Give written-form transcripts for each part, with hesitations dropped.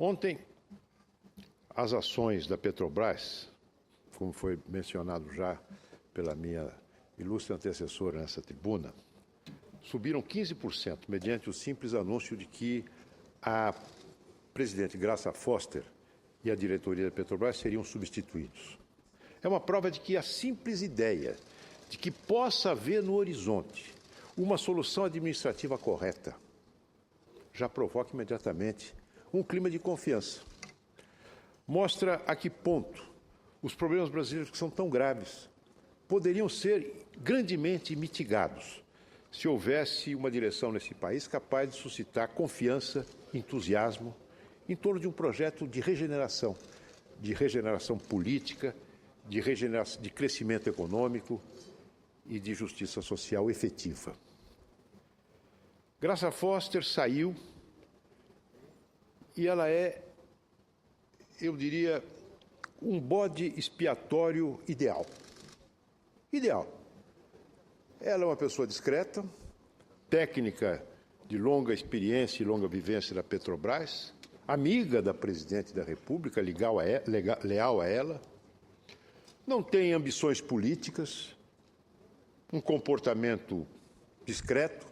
Ontem, as ações da Petrobras, como foi mencionado já pela minha ilustre antecessora nessa tribuna, subiram 15%, mediante o simples anúncio de que a presidente Graça Foster e a diretoria da Petrobras seriam substituídos. É uma prova de que a simples ideia de que possa haver no horizonte uma solução administrativa correta já provoca imediatamente um clima de confiança. Mostra a que ponto os problemas brasileiros, que são tão graves, poderiam ser grandemente mitigados se houvesse uma direção nesse país capaz de suscitar confiança, entusiasmo em torno de um projeto de regeneração política, de crescimento econômico e de justiça social efetiva. Graça Foster saiu e ela é, eu diria, um bode expiatório ideal. Ideal. Ela é uma pessoa discreta, técnica de longa experiência e longa vivência da Petrobras, amiga da presidente da República, leal a ela, não tem ambições políticas, um comportamento discreto.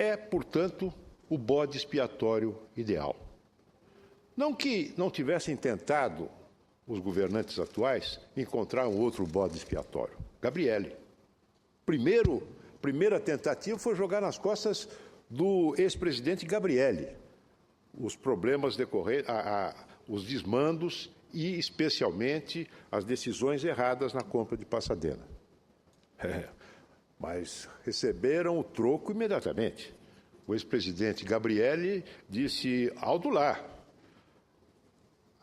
É, portanto, o bode expiatório ideal. Não que não tivessem tentado os governantes atuais encontrar um outro bode expiatório. Gabrielli. Primeira tentativa foi jogar nas costas do ex-presidente Gabrielli os problemas decorrentes, os desmandos e, especialmente, as decisões erradas na compra de Pasadena. Mas receberam o troco imediatamente. O ex-presidente Gabrielli disse: alto lá,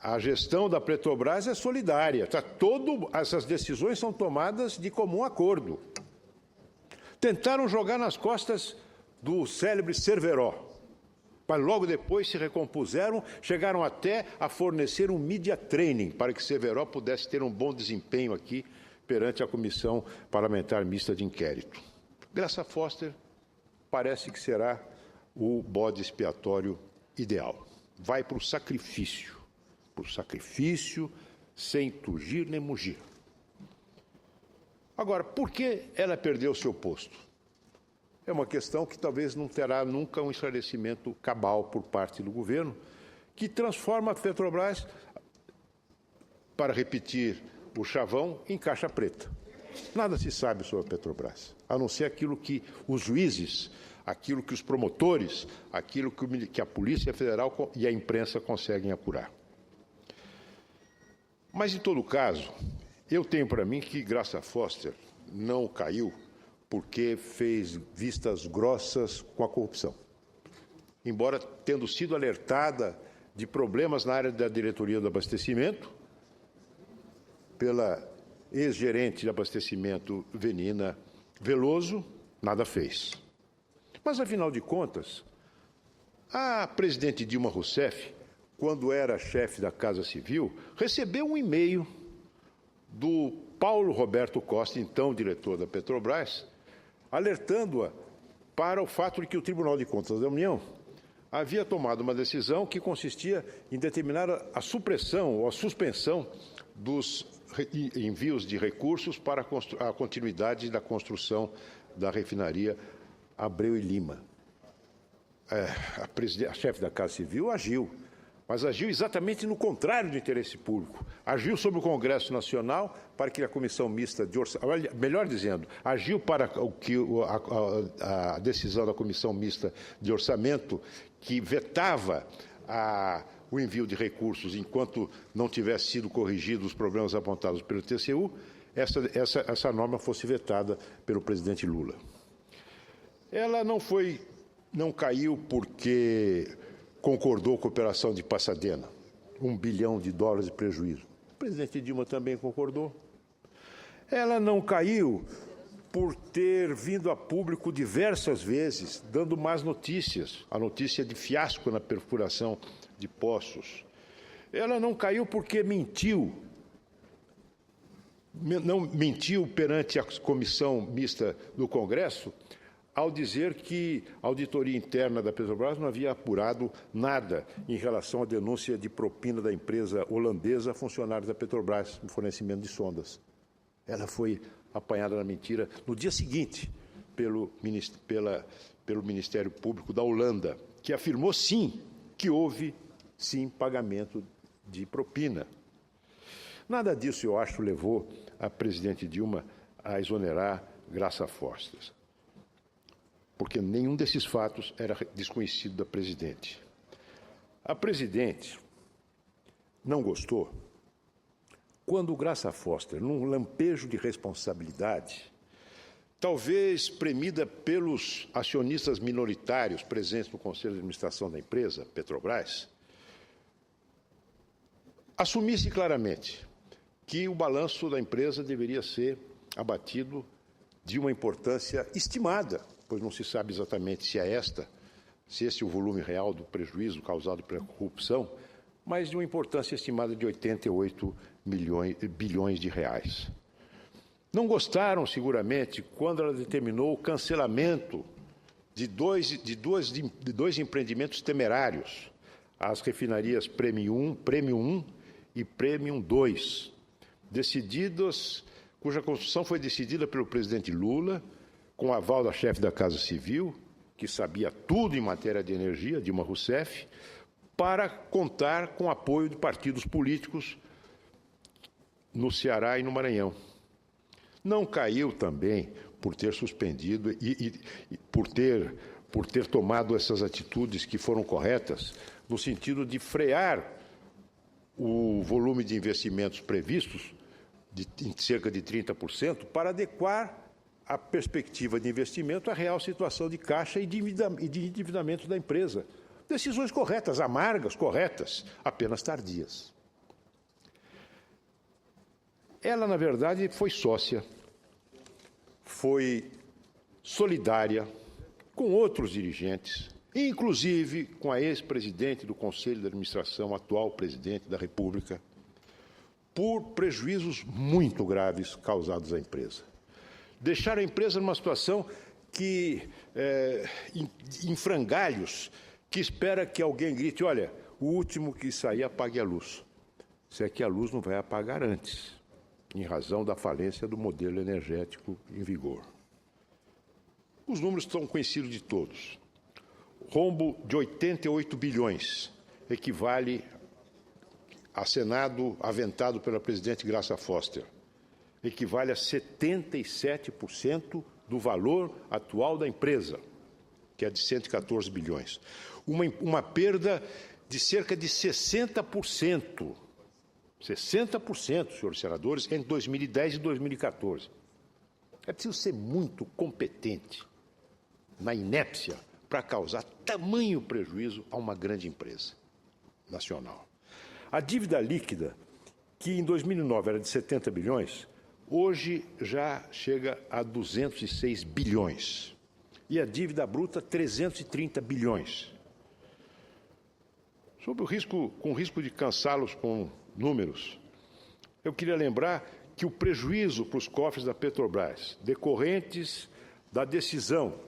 a gestão da Petrobras é solidária, essas decisões são tomadas de comum acordo. Tentaram jogar nas costas do célebre Cerveró, mas logo depois se recompuseram, chegaram até a fornecer um media training para que Cerveró pudesse ter um bom desempenho aqui perante a Comissão Parlamentar Mista de Inquérito. Graça Foster parece que será o bode expiatório ideal. Vai para o sacrifício, sem tugir nem mugir. Agora, por que ela perdeu o seu posto? É uma questão que talvez não terá nunca um esclarecimento cabal por parte do governo, que transforma a Petrobras, para repetir o chavão, em caixa preta. Nada se sabe sobre a Petrobras, a não ser aquilo que os juízes, aquilo que os promotores, aquilo que a Polícia Federal e a imprensa conseguem apurar. Mas, em todo caso, eu tenho para mim que Graça Foster não caiu porque fez vistas grossas com a corrupção. Embora tendo sido alertada de problemas na área da diretoria do abastecimento, pela ex-gerente de abastecimento Venina Veloso, nada fez. Mas, afinal de contas, a presidente Dilma Rousseff, quando era chefe da Casa Civil, recebeu um e-mail do Paulo Roberto Costa, então diretor da Petrobras, alertando-a para o fato de que o Tribunal de Contas da União havia tomado uma decisão que consistia em determinar a supressão ou a suspensão dos envios de recursos para a continuidade da construção da refinaria Abreu e Lima. A chefe da Casa Civil agiu, mas agiu exatamente no contrário do interesse público. Agiu sobre o Congresso Nacional para que a Comissão Mista de Orçamento, melhor dizendo, agiu para que a decisão da Comissão Mista de Orçamento, que vetava o envio de recursos enquanto não tivesse sido corrigidos os problemas apontados pelo TCU, essa norma fosse vetada pelo presidente Lula. Ela não caiu porque concordou com a operação de Pasadena, $1 bilhão de prejuízo. O presidente Dilma também concordou. Ela não caiu por ter vindo a público diversas vezes, dando más notícias, a notícia de fiasco na perfuração de poços. Ela não caiu porque mentiu perante a Comissão Mista do Congresso ao dizer que a auditoria interna da Petrobras não havia apurado nada em relação à denúncia de propina da empresa holandesa a funcionários da Petrobras no fornecimento de sondas. Ela foi apanhada na mentira no dia seguinte pelo Ministério Público da Holanda, que afirmou, sim, que houve, sim, pagamento de propina. Nada disso, eu acho, levou a presidente Dilma a exonerar Graça Foster, porque nenhum desses fatos era desconhecido da presidente. A presidente não gostou quando Graça Foster, num lampejo de responsabilidade, talvez premida pelos acionistas minoritários presentes no Conselho de Administração da empresa, Petrobras, assumisse claramente que o balanço da empresa deveria ser abatido de uma importância estimada, pois não se sabe exatamente se esse é o volume real do prejuízo causado pela corrupção, mas de uma importância estimada de 88 bilhões de reais. Não gostaram, seguramente, quando ela determinou o cancelamento de dois empreendimentos temerários, as refinarias Premium 1 e Premium 2, cuja construção foi decidida pelo presidente Lula, com aval da chefe da Casa Civil, que sabia tudo em matéria de energia, Dilma Rousseff, para contar com apoio de partidos políticos no Ceará e no Maranhão. Não caiu também por ter suspendido e por ter tomado essas atitudes que foram corretas, no sentido de frear o volume de investimentos previstos, em cerca de 30%, para adequar a perspectiva de investimento à real situação de caixa e de endividamento da empresa. Decisões corretas, amargas, corretas, apenas tardias. Ela, na verdade, foi sócia, foi solidária com outros dirigentes, inclusive com a ex-presidente do Conselho de Administração, atual presidente da República, por prejuízos muito graves causados à empresa. Deixaram a empresa numa situação em frangalhos, que espera que alguém grite, olha, o último que sair apague a luz. Se é que a luz não vai apagar antes, em razão da falência do modelo energético em vigor. Os números estão conhecidos de todos. Rombo de 88 bilhões equivale a Senado aventado pela presidente Graça Foster, equivale a 77% do valor atual da empresa, que é de 114 bilhões. Uma perda de cerca de 60%, senhores senadores, entre 2010 e 2014. É preciso ser muito competente na inépcia para causar tamanho prejuízo a uma grande empresa nacional. A dívida líquida, que em 2009 era de 70 bilhões, hoje já chega a 206 bilhões. E a dívida bruta, 330 bilhões. Com o risco de cansá-los com números, eu queria lembrar que o prejuízo para os cofres da Petrobras, decorrentes da decisão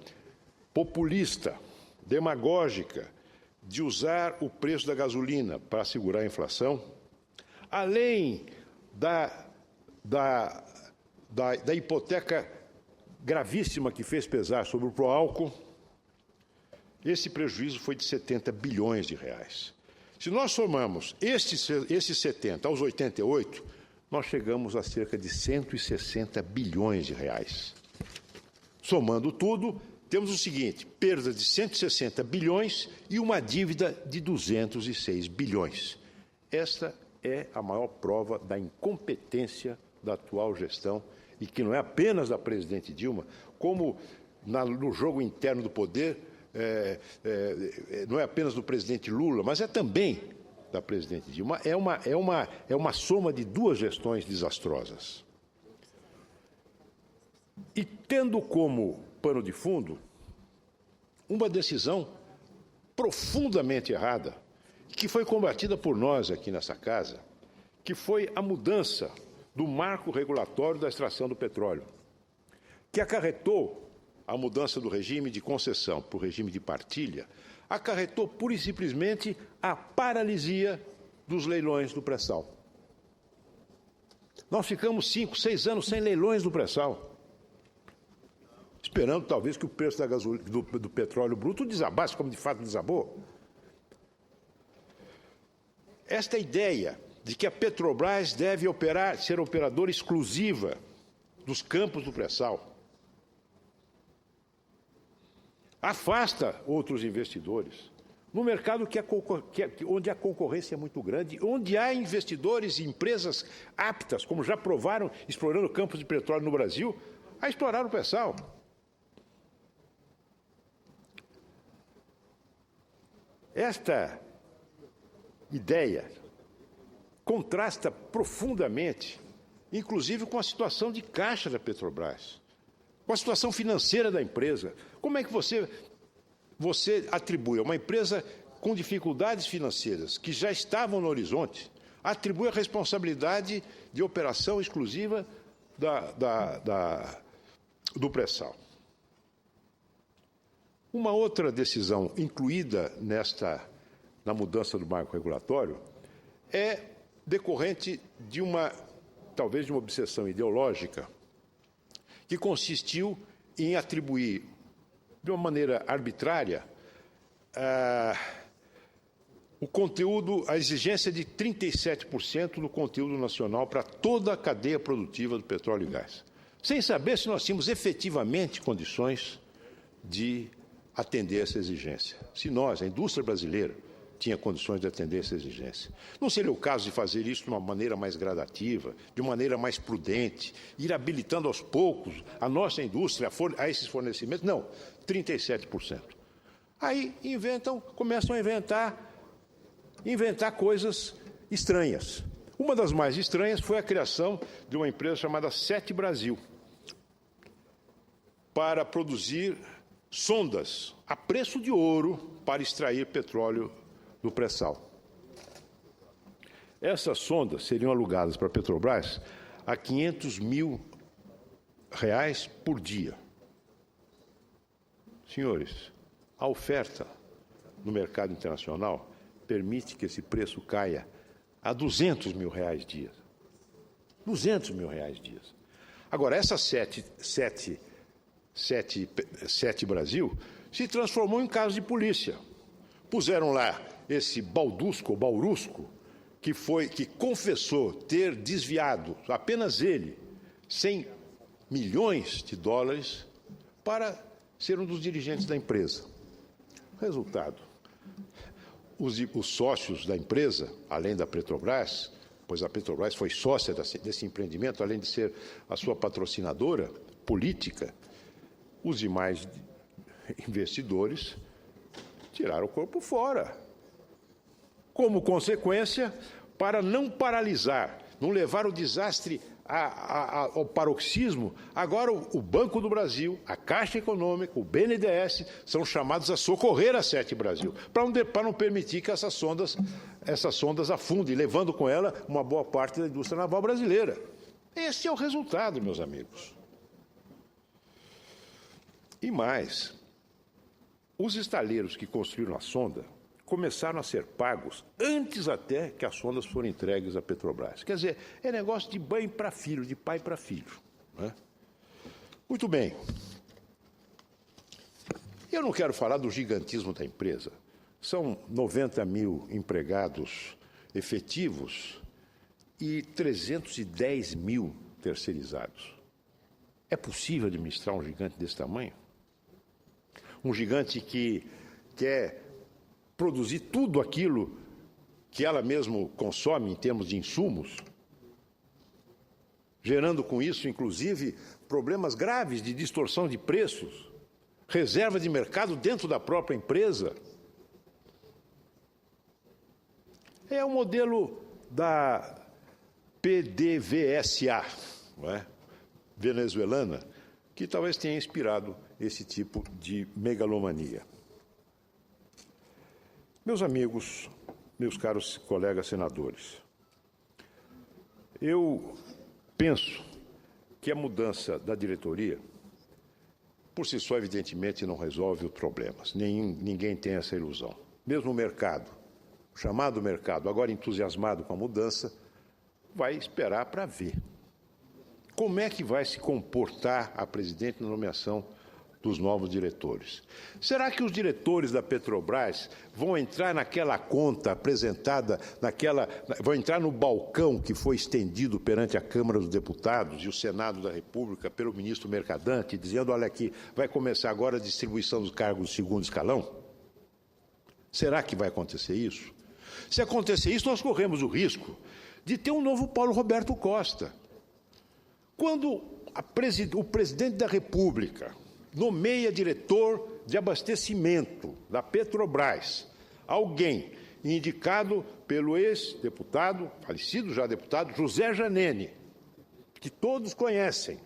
populista, demagógica, de usar o preço da gasolina para segurar a inflação, além da hipoteca gravíssima que fez pesar sobre o Proálcool, esse prejuízo foi de 70 bilhões de reais. Se nós somamos esses 70 aos 88, nós chegamos a cerca de 160 bilhões de reais. Somando tudo, temos o seguinte, perda de 160 bilhões e uma dívida de 206 bilhões. Esta é a maior prova da incompetência da atual gestão e que não é apenas da presidente Dilma, como no jogo interno do poder, não é apenas do presidente Lula, mas é também da presidente Dilma. É uma soma de duas gestões desastrosas. E tendo como pano de fundo uma decisão profundamente errada, que foi combatida por nós aqui nessa casa, que foi a mudança do marco regulatório da extração do petróleo, que acarretou a mudança do regime de concessão para o regime de partilha acarretou pura e simplesmente a paralisia dos leilões do pré-sal. Nós ficamos 5, 6 anos sem leilões do pré-sal, esperando talvez que o preço da gasolina, do petróleo bruto desabasse, como de fato desabou. Esta ideia de que a Petrobras deve ser operadora exclusiva dos campos do pré-sal afasta outros investidores no mercado onde a concorrência é muito grande, onde há investidores e empresas aptas, como já provaram, explorando campos de petróleo no Brasil, a explorar o pré-sal. Esta ideia contrasta profundamente, inclusive com a situação de caixa da Petrobras, com a situação financeira da empresa. Como é que você atribui a uma empresa com dificuldades financeiras, que já estavam no horizonte, atribui a responsabilidade de operação exclusiva do pré-sal? Uma outra decisão incluída na mudança do marco regulatório é decorrente de talvez de uma obsessão ideológica que consistiu em atribuir, de uma maneira arbitrária, o conteúdo, a exigência de 37% do conteúdo nacional para toda a cadeia produtiva do petróleo e gás, sem saber se nós tínhamos efetivamente condições de atender essa exigência. Se nós, a indústria brasileira, tinha condições de atender essa exigência. Não seria o caso de fazer isso de uma maneira mais gradativa, de uma maneira mais prudente, ir habilitando aos poucos a nossa indústria a esses fornecimentos? Não, 37%. Aí começam a inventar coisas estranhas. Uma das mais estranhas foi a criação de uma empresa chamada Sete Brasil, para produzir sondas a preço de ouro para extrair petróleo do pré-sal. Essas sondas seriam alugadas para a Petrobras a R$500 mil por dia. Senhores, a oferta no mercado internacional permite que esse preço caia a R$200 mil dia. R$200 mil dia. Agora, essa Sete Brasil se transformou em caso de polícia. Puseram lá esse Baurusco, que confessou ter desviado, apenas ele, 100 milhões de dólares para ser um dos dirigentes da empresa. Resultado, os sócios da empresa, além da Petrobras, pois a Petrobras foi sócia desse empreendimento, além de ser a sua patrocinadora política, os demais investidores tiraram o corpo fora. Como consequência, para não paralisar, não levar o desastre ao paroxismo, agora o Banco do Brasil, a Caixa Econômica, o BNDES, são chamados a socorrer a Sete Brasil, para não permitir que essas sondas afundem, levando com ela uma boa parte da indústria naval brasileira. Esse é o resultado, meus amigos. E mais, os estaleiros que construíram a sonda começaram a ser pagos antes até que as sondas foram entregues à Petrobras. Quer dizer, é negócio de mãe para filho, de pai para filho, né? Muito bem. Eu não quero falar do gigantismo da empresa. São 90 mil empregados efetivos e 310 mil terceirizados. É possível administrar um gigante desse tamanho? Um gigante que quer produzir tudo aquilo que ela mesma consome em termos de insumos, gerando com isso, inclusive, problemas graves de distorção de preços, reserva de mercado dentro da própria empresa. É o modelo da PDVSA, não é? Venezuelana, que talvez tenha inspirado esse tipo de megalomania. Meus amigos, meus caros colegas senadores, eu penso que a mudança da diretoria por si só, evidentemente, não resolve os problemas. Ninguém tem essa ilusão. Mesmo o mercado, o chamado mercado, agora entusiasmado com a mudança, vai esperar para ver. Como é que vai se comportar a presidente na nomeação dos novos diretores? Será que os diretores da Petrobras vão entrar naquela conta apresentada, vão entrar no balcão que foi estendido perante a Câmara dos Deputados e o Senado da República pelo ministro Mercadante, dizendo, olha aqui, vai começar agora a distribuição dos cargos do segundo escalão? Será que vai acontecer isso? Se acontecer isso, nós corremos o risco de ter um novo Paulo Roberto Costa. Quando o presidente da República nomeia diretor de abastecimento da Petrobras, alguém indicado pelo ex-deputado, falecido já deputado, José Janene, que todos conhecem,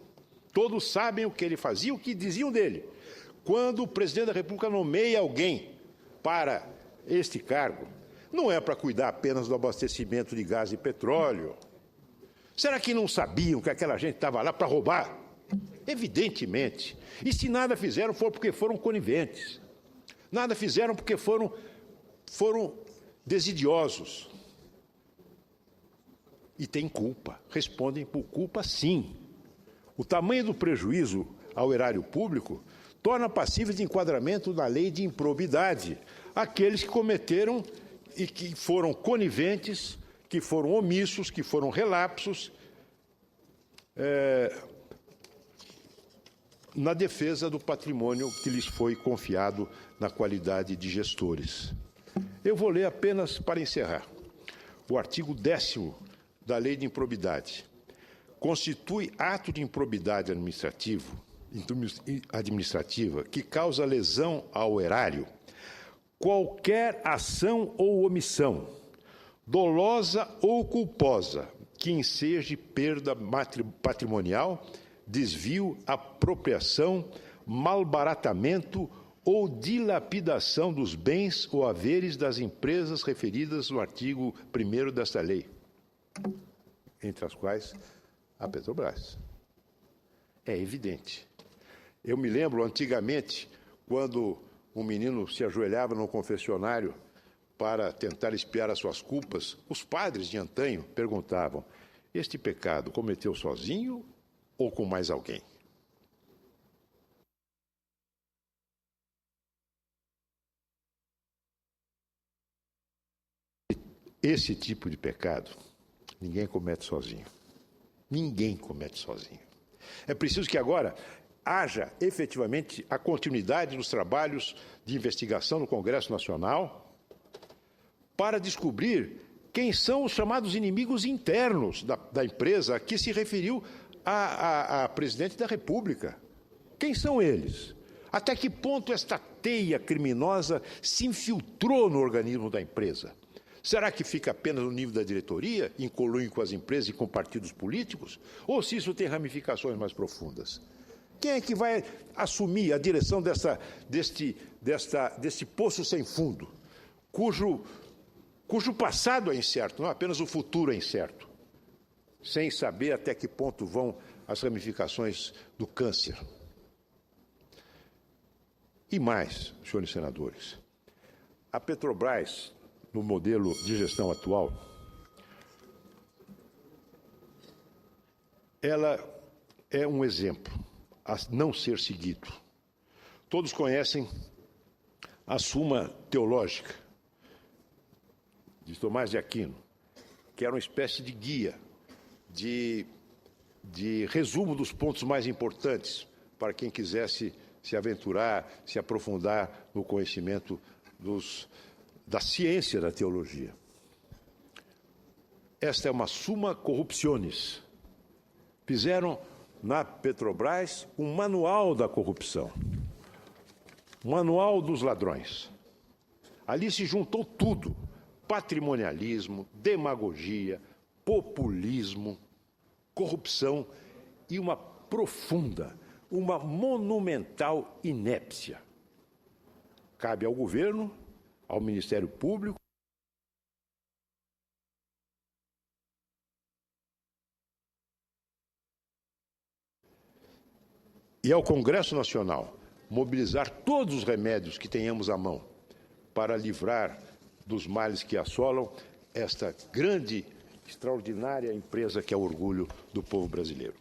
todos sabem o que ele fazia, o que diziam dele. Quando o presidente da República nomeia alguém para este cargo, não é para cuidar apenas do abastecimento de gás e petróleo. Será que não sabiam que aquela gente estava lá para roubar? Evidentemente. E se nada fizeram, foi porque foram coniventes. Nada fizeram porque foram desidiosos. E têm culpa. Respondem por culpa, sim. O tamanho do prejuízo ao erário público torna passíveis de enquadramento na lei de improbidade aqueles que cometeram e que foram coniventes, que foram omissos, que foram relapsos na defesa do patrimônio que lhes foi confiado na qualidade de gestores. Eu vou ler apenas, para encerrar, o artigo 10º da Lei de Improbidade. Constitui ato de improbidade administrativa que causa lesão ao erário qualquer ação ou omissão, dolosa ou culposa, que enseje perda patrimonial, desvio, apropriação, malbaratamento ou dilapidação dos bens ou haveres das empresas referidas no artigo 1º desta lei, entre as quais a Petrobras. É evidente. Eu me lembro, antigamente, quando um menino se ajoelhava no confessionário para tentar expiar as suas culpas, os padres de antanho perguntavam, este pecado cometeu sozinho ou com mais alguém? Esse tipo de pecado, ninguém comete sozinho. Ninguém comete sozinho. É preciso que agora haja efetivamente a continuidade dos trabalhos de investigação no Congresso Nacional para descobrir quem são os chamados inimigos internos da empresa a que se referiu a presidente da República. Quem são eles? Até que ponto esta teia criminosa se infiltrou no organismo da empresa? Será que fica apenas no nível da diretoria, em conluio com as empresas e com partidos políticos? Ou se isso tem ramificações mais profundas? Quem é que vai assumir a direção deste poço sem fundo, cujo passado é incerto, não apenas o futuro é incerto, sem saber até que ponto vão as ramificações do câncer? E mais, senhores senadores, a Petrobras, no modelo de gestão atual, ela é um exemplo a não ser seguido. Todos conhecem a Suma Teológica de Tomás de Aquino, que era uma espécie de guia, de resumo dos pontos mais importantes para quem quisesse se aventurar, se aprofundar no conhecimento da ciência da teologia. Esta é uma summa corruptionis. Fizeram na Petrobras um manual da corrupção, um manual dos ladrões. Ali se juntou tudo: patrimonialismo, demagogia, populismo, corrupção e uma profunda, uma monumental inépcia. Cabe ao governo, ao Ministério Público, e ao Congresso Nacional mobilizar todos os remédios que tenhamos à mão para livrar dos males que assolam esta grande, extraordinária empresa que é o orgulho do povo brasileiro.